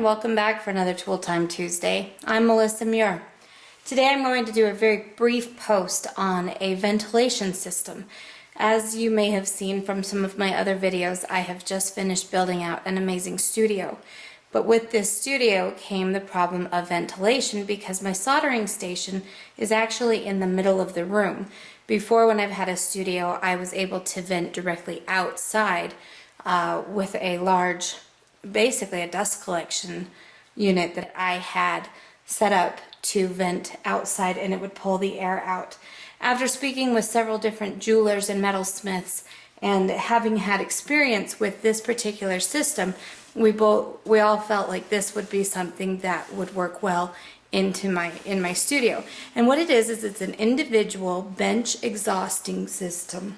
and welcome back for another Tool Time Tuesday. I'm Melissa Muir. Today I'm going to do a very brief post on a ventilation system. As you may have seen from some of my other videos, I have just finished building out an amazing studio. But with this studio came the problem of ventilation because my soldering station is actually in the middle of the room. Before, when I've had a studio, I was able to vent directly outside with a large, basically a dust collection unit that I had set up to vent outside, and it would pull the air out. After speaking with several different jewelers and metalsmiths and having had experience with this particular system, we all felt like this would be something that would work well in my studio. And what it is it's an individual bench exhausting system.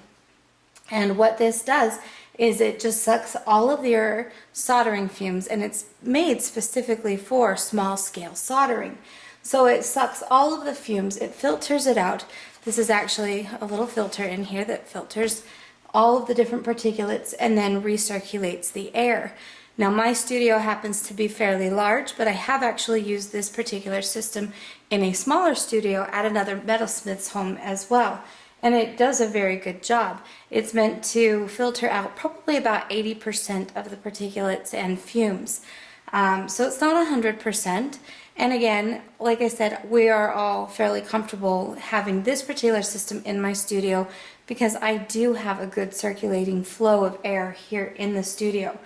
And what this does is it just sucks all of your soldering fumes, and it's made specifically for small scale soldering. So it sucks all of the fumes, it filters it out. This is actually a little filter in here that filters all of the different particulates and then recirculates the air. Now my studio happens to be fairly large, but I have actually used this particular system in a smaller studio at another metalsmith's home as well. And it does a very good job. It's meant to filter out probably about 80% of the particulates and fumes. So it's not 100%. And again, like I said, we are all fairly comfortable having this particular system in my studio because I do have a good circulating flow of air here in the studio.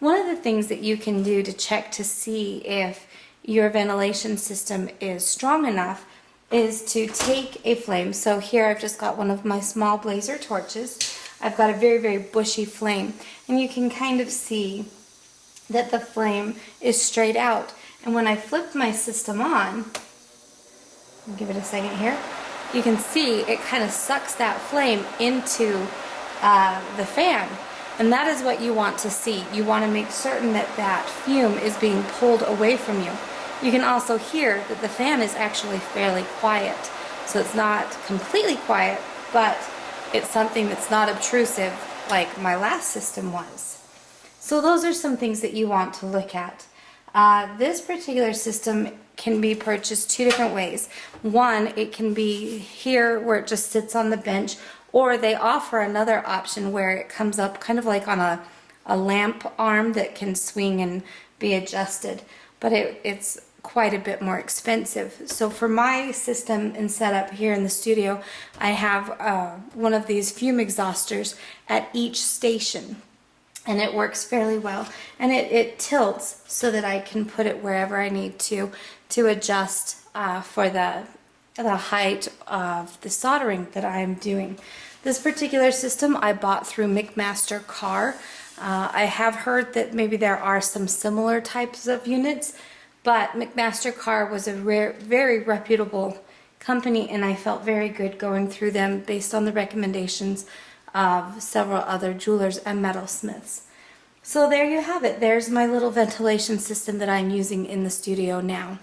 One of the things that you can do to check to see if your ventilation system is strong enough is to take a flame. So here I've just got one of my small blazer torches. I've got a very, very bushy flame, and you can kind of see that the flame is straight out. And when I flip my system on, I'll give it a second here, you can see it kind of sucks that flame into the fan. And that is what you want to see. You want to make certain that that fume is being pulled away from you. You can also hear that the fan is actually fairly quiet. So it's not completely quiet, but it's something that's not obtrusive like my last system was. So those are some things that you want to look at. This particular system can be purchased two different ways. One, it can be here where it just sits on the bench, or they offer another option where it comes up kind of like on a lamp arm that can swing and be adjusted. But it's quite a bit more expensive. So for my system and setup here in the studio, I have one of these fume exhausters at each station, and it works fairly well, and it tilts so that I can put it wherever I need to adjust for the height of the soldering that I'm doing. This particular system I bought through McMaster Car. I have heard that maybe there are some similar types of units, but McMaster Car was a very reputable company, and I felt very good going through them based on the recommendations of several other jewelers and metalsmiths. So there you have it. There's my little ventilation system that I'm using in the studio now.